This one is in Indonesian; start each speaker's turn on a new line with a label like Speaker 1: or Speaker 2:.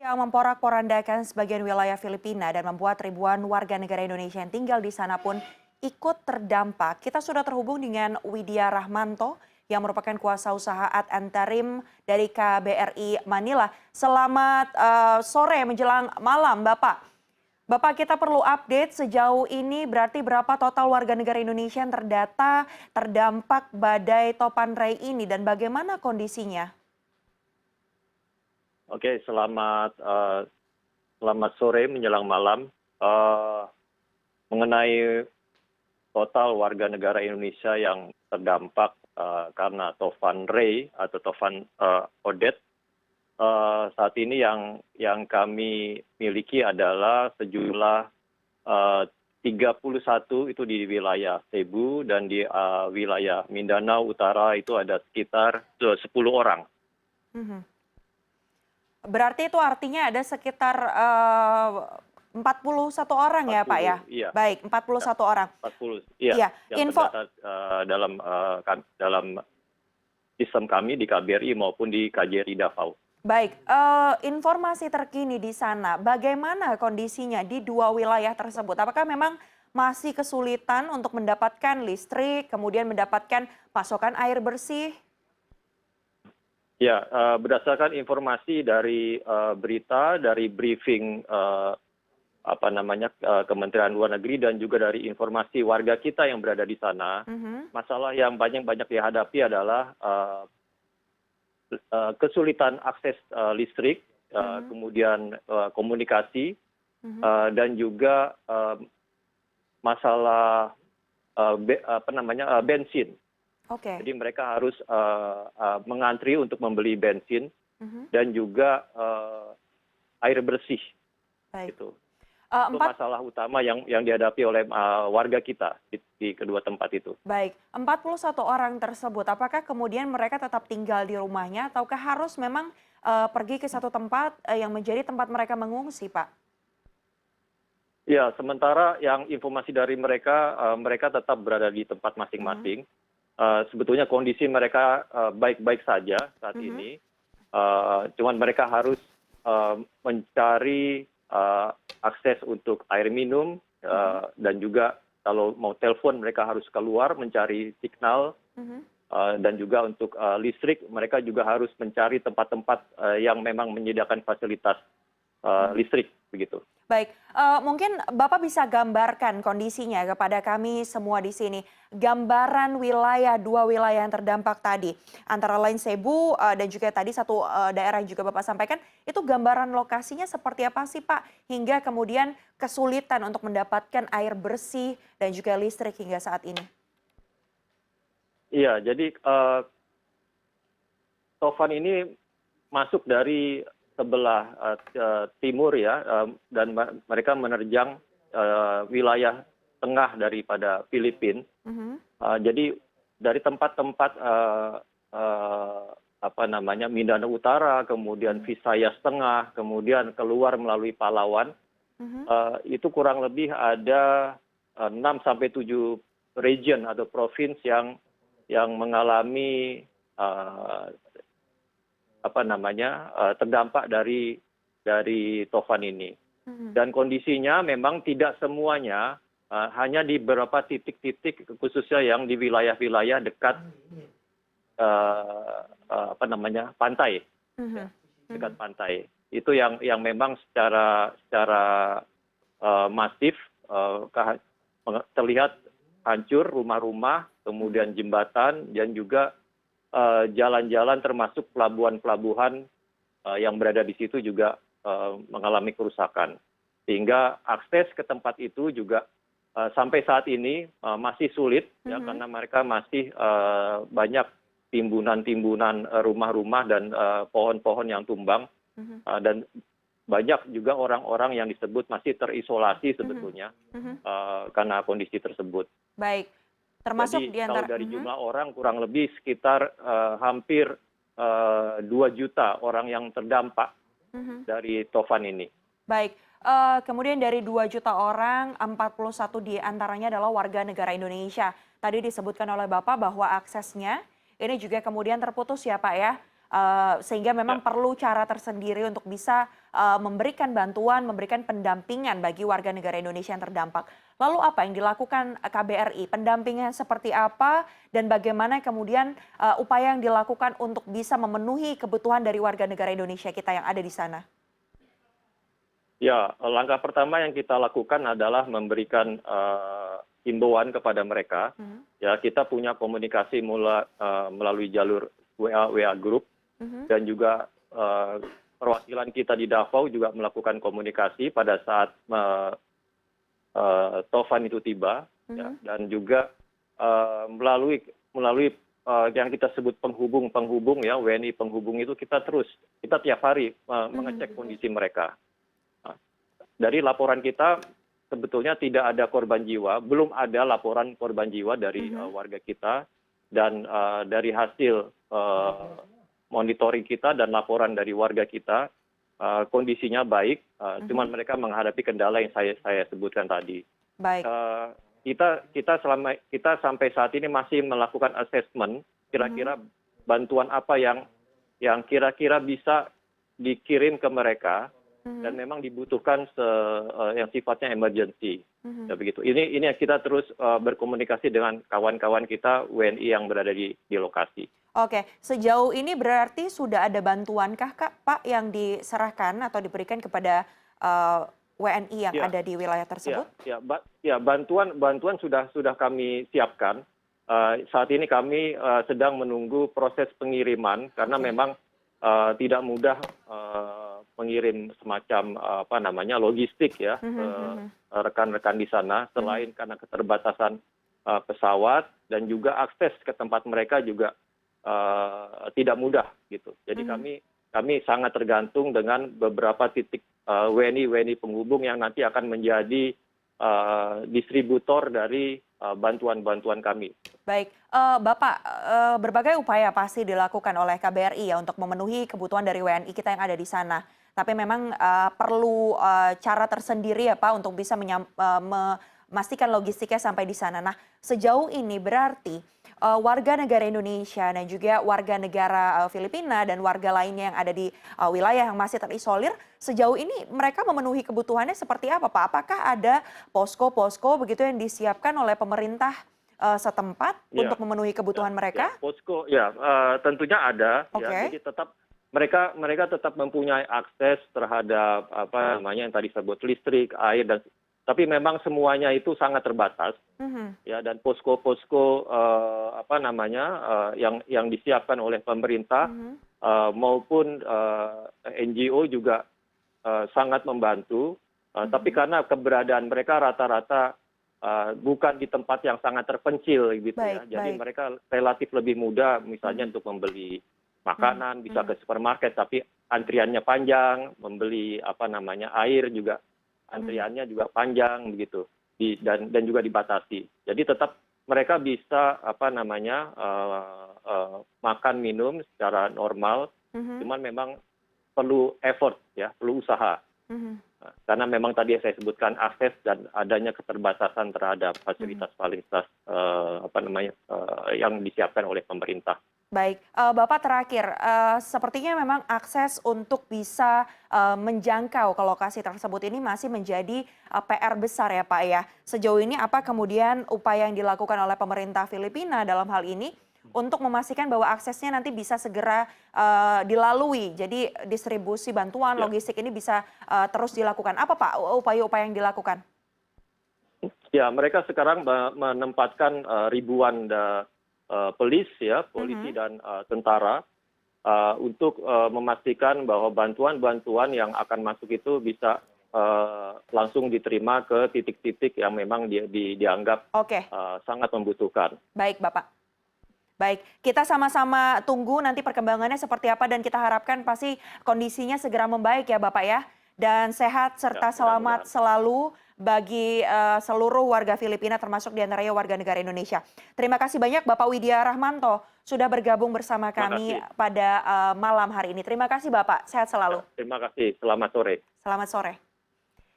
Speaker 1: Yang memporak-porandakan sebagian wilayah Filipina dan membuat ribuan warga negara Indonesia yang tinggal di sana pun ikut terdampak. Kita sudah terhubung dengan Widya Rahmanto yang merupakan kuasa usaha ad interim dari KBRI Manila. Selamat sore menjelang malam, Bapak. Bapak, kita perlu update sejauh ini berarti berapa total warga negara Indonesia yang terdata terdampak badai Topan Ray ini dan bagaimana kondisinya?
Speaker 2: Oke, selamat sore menjelang malam. Eh, Mengenai total warga negara Indonesia yang terdampak karena Topan Ray atau Topan Odette, saat ini yang kami miliki adalah sejumlah 31 itu di wilayah Cebu dan di wilayah Mindanao Utara itu ada sekitar 10 orang.
Speaker 1: Mhm. Berarti itu artinya ada sekitar 41 orang ya, Pak ya?
Speaker 2: 40, iya.
Speaker 1: Baik, 41 orang.
Speaker 2: 40, iya,
Speaker 1: Iya,
Speaker 2: yang
Speaker 1: info
Speaker 2: terdata dalam sistem kami di KBRI maupun di KJRI Davao.
Speaker 1: baik, informasi terkini di sana, bagaimana kondisinya di dua wilayah tersebut? Apakah memang masih kesulitan untuk mendapatkan listrik, kemudian mendapatkan pasokan air bersih?
Speaker 2: Ya, berdasarkan informasi dari berita, dari briefing Kementerian Luar Negeri dan juga dari informasi warga kita yang berada di sana,
Speaker 1: Mhm,
Speaker 2: masalah yang banyak dihadapi adalah kesulitan akses listrik,
Speaker 1: mhm,
Speaker 2: kemudian komunikasi,
Speaker 1: mhm.
Speaker 2: dan juga masalah bensin.
Speaker 1: Oke,
Speaker 2: Jadi mereka harus mengantri untuk membeli bensin
Speaker 1: mhm,
Speaker 2: dan juga air bersih.
Speaker 1: baik.
Speaker 2: Gitu. Itu
Speaker 1: Empat
Speaker 2: masalah utama yang dihadapi oleh warga kita di kedua tempat itu.
Speaker 1: Baik, 41 orang tersebut, apakah kemudian mereka tetap tinggal di rumahnya ataukah harus memang pergi ke satu tempat yang menjadi tempat mereka mengungsi, Pak?
Speaker 2: Ya, sementara yang informasi dari mereka, mereka tetap berada di tempat
Speaker 1: Mhm,
Speaker 2: masing-masing. Sebetulnya kondisi mereka baik-baik saja saat
Speaker 1: mhm,
Speaker 2: ini. Cuman mereka harus mencari akses untuk air minum,
Speaker 1: mhm,
Speaker 2: dan juga kalau mau telepon mereka harus keluar mencari signal,
Speaker 1: mhm,
Speaker 2: dan juga untuk listrik mereka juga harus mencari tempat-tempat yang memang menyediakan fasilitas
Speaker 1: mhm.
Speaker 2: listrik begitu.
Speaker 1: Baik, mungkin Bapak bisa gambarkan kondisinya kepada kami semua di sini. Gambaran wilayah, dua wilayah yang terdampak tadi. Antara lain Cebu dan juga tadi satu daerah yang juga Bapak sampaikan. Itu gambaran lokasinya seperti apa sih Pak? Hingga kemudian kesulitan untuk mendapatkan air bersih dan juga listrik hingga saat ini.
Speaker 2: Iya, jadi Tovan ini masuk dari sebelah timur ya, dan mereka menerjang wilayah tengah daripada Filipina.
Speaker 1: Mhm,
Speaker 2: Jadi dari tempat-tempat Mindanao Utara, kemudian
Speaker 1: mhm,
Speaker 2: Visayas Tengah, kemudian keluar melalui Palawan,
Speaker 1: mhm,
Speaker 2: itu kurang lebih ada 6 sampai 7 region atau provinsi yang mengalami eh, terdampak dari Tovan ini.
Speaker 1: mhm,
Speaker 2: Dan kondisinya memang tidak semuanya, hanya di beberapa titik-titik khususnya yang di wilayah-wilayah dekat pantai, ya,
Speaker 1: mhm,
Speaker 2: dekat
Speaker 1: mhm,
Speaker 2: pantai. Itu yang memang secara masif terlihat hancur rumah-rumah, kemudian
Speaker 1: mhm,
Speaker 2: jembatan dan juga jalan-jalan termasuk pelabuhan-pelabuhan yang berada di situ juga mengalami kerusakan. Sehingga akses ke tempat itu juga sampai saat ini masih sulit ya
Speaker 1: mhm,
Speaker 2: karena mereka masih banyak timbunan-timbunan rumah-rumah dan pohon-pohon yang tumbang,
Speaker 1: mhm,
Speaker 2: dan banyak juga orang-orang yang disebut masih terisolasi
Speaker 1: mhm,
Speaker 2: sebetulnya
Speaker 1: mhm.
Speaker 2: karena kondisi tersebut.
Speaker 1: Baik, termasuk
Speaker 2: Jadi
Speaker 1: di
Speaker 2: kalau
Speaker 1: antara
Speaker 2: dari
Speaker 1: mhm.
Speaker 2: jumlah orang kurang lebih sekitar hampir 2 juta orang yang terdampak
Speaker 1: Mhm.
Speaker 2: dari Tovan ini.
Speaker 1: Baik, kemudian dari 2 juta orang, 41 di antaranya adalah warga negara Indonesia. Tadi disebutkan oleh Bapak bahwa aksesnya ini juga kemudian terputus ya Pak ya, sehingga memang
Speaker 2: Ya.
Speaker 1: perlu cara tersendiri untuk bisa memberikan bantuan, memberikan pendampingan bagi warga negara Indonesia yang terdampak. Lalu apa yang dilakukan KBRI? Pendampingan seperti apa dan bagaimana kemudian upaya yang dilakukan untuk bisa memenuhi kebutuhan dari warga negara Indonesia kita yang ada di sana?
Speaker 2: Ya, langkah pertama yang kita lakukan adalah memberikan himbauan kepada mereka.
Speaker 1: Mhm,
Speaker 2: Ya, kita punya komunikasi melalui jalur WA Group
Speaker 1: mhm,
Speaker 2: dan juga perwakilan kita di Davao juga melakukan komunikasi pada saat Tovan itu tiba, ya,
Speaker 1: mhm,
Speaker 2: dan juga melalui yang kita sebut penghubung ya, WNI penghubung itu kita tiap hari mengecek
Speaker 1: mhm.
Speaker 2: kondisi mereka. Nah, dari laporan kita sebetulnya tidak ada korban jiwa, belum ada laporan korban jiwa dari
Speaker 1: Mhm,
Speaker 2: warga kita, dan dari hasil monitoring kita dan laporan dari warga kita, kondisinya baik,
Speaker 1: mhm.
Speaker 2: cuman mereka menghadapi kendala yang saya sebutkan tadi.
Speaker 1: Baik.
Speaker 2: Eh, kita sampai saat ini masih melakukan assessment,
Speaker 1: Mhm,
Speaker 2: kira-kira bantuan apa yang kira-kira bisa dikirim ke mereka dan
Speaker 1: mhm,
Speaker 2: memang dibutuhkan yang sifatnya emergency.
Speaker 1: mhm.
Speaker 2: Ya begitu. Ini yang kita terus berkomunikasi dengan kawan-kawan kita WNI yang berada di lokasi.
Speaker 1: Oke, sejauh ini berarti sudah ada bantuankah Kak, Pak, yang diserahkan atau diberikan kepada eee, WNI yang
Speaker 2: Ya,
Speaker 1: ada di wilayah
Speaker 2: ya,
Speaker 1: tersebut?
Speaker 2: bantuan sudah kami siapkan. Saat ini kami sedang menunggu proses pengiriman karena
Speaker 1: Oke.
Speaker 2: memang tidak mudah mengirim semacam logistik ya
Speaker 1: Mhm,
Speaker 2: ke
Speaker 1: mhm,
Speaker 2: rekan-rekan di sana,
Speaker 1: mhm,
Speaker 2: selain karena keterbatasan pesawat dan juga akses ke tempat mereka juga tidak mudah gitu. Jadi
Speaker 1: mhm.
Speaker 2: kami sangat tergantung dengan beberapa titik WNI penghubung yang nanti akan menjadi distributor dari bantuan-bantuan kami.
Speaker 1: Baik, Bapak, berbagai upaya pasti dilakukan oleh KBRI ya untuk memenuhi kebutuhan dari WNI kita yang ada di sana. Tapi memang, perlu, cara tersendiri ya Pak untuk bisa memastikan logistiknya sampai di sana. Nah, sejauh ini berarti, warga negara Indonesia dan juga warga negara, Filipina dan warga lainnya yang ada di, wilayah yang masih terisolir, sejauh ini mereka memenuhi kebutuhannya seperti apa Pak? Apakah ada posko-posko begitu yang disiapkan oleh pemerintah setempat
Speaker 2: Ya,
Speaker 1: untuk memenuhi kebutuhan mereka?
Speaker 2: posko ya, tentunya ada ya.
Speaker 1: Oke.
Speaker 2: Jadi tetap mereka tetap mempunyai akses terhadap yang tadi sebut listrik, air dan tapi memang semuanya itu sangat terbatas
Speaker 1: Mhm,
Speaker 2: ya, dan posko-posko yang disiapkan oleh pemerintah
Speaker 1: mhm,
Speaker 2: maupun NGO juga sangat membantu, tapi
Speaker 1: mhm.
Speaker 2: karena keberadaan mereka rata-rata bukan di tempat yang sangat terpencil gitu ya.
Speaker 1: Baik,
Speaker 2: Jadi
Speaker 1: baik.
Speaker 2: mereka relatif lebih mudah misalnya
Speaker 1: Mhm,
Speaker 2: untuk membeli
Speaker 1: mhm,
Speaker 2: makanan, bisa
Speaker 1: mhm,
Speaker 2: ke supermarket, tapi antriannya panjang, membeli air juga
Speaker 1: mhm,
Speaker 2: antriannya juga panjang begitu, dan juga dibatasi. Jadi tetap mereka bisa makan minum secara normal,
Speaker 1: mhm,
Speaker 2: cuman memang perlu effort ya, perlu usaha.
Speaker 1: mhm,
Speaker 2: Karena memang tadi yang saya sebutkan akses dan adanya keterbatasan terhadap
Speaker 1: mhm.
Speaker 2: fasilitas-fasilitas yang disiapkan oleh pemerintah.
Speaker 1: Baik, Bapak terakhir, sepertinya memang akses untuk bisa, menjangkau ke lokasi tersebut ini masih menjadi, PR besar ya, Pak, ya. Sejauh ini apa kemudian upaya yang dilakukan oleh pemerintah Filipina dalam hal ini untuk memastikan bahwa aksesnya nanti bisa segera, dilalui, jadi distribusi bantuan
Speaker 2: Ya,
Speaker 1: logistik ini bisa, terus dilakukan. Apa, Pak, upaya-upaya yang dilakukan?
Speaker 2: ya, mereka sekarang menempatkan ribuan polisi
Speaker 1: Mhm,
Speaker 2: dan tentara untuk memastikan bahwa bantuan-bantuan yang akan masuk itu bisa langsung diterima ke titik-titik yang memang dianggap
Speaker 1: oke,
Speaker 2: sangat membutuhkan.
Speaker 1: baik, Bapak. Baik, kita sama-sama tunggu nanti perkembangannya seperti apa dan kita harapkan pasti kondisinya segera membaik ya Bapak ya. Dan sehat
Speaker 2: Ya,
Speaker 1: serta selamat
Speaker 2: mudah-mudahan.
Speaker 1: selalu bagi seluruh warga Filipina termasuk diantaranya warga negara Indonesia. Terima kasih banyak Bapak Widya Rahmanto sudah bergabung bersama
Speaker 2: Terima
Speaker 1: kami
Speaker 2: kasih.
Speaker 1: pada malam hari ini. Terima kasih Bapak, sehat
Speaker 2: Ya,
Speaker 1: selalu.
Speaker 2: terima kasih. Selamat sore.
Speaker 1: Selamat sore.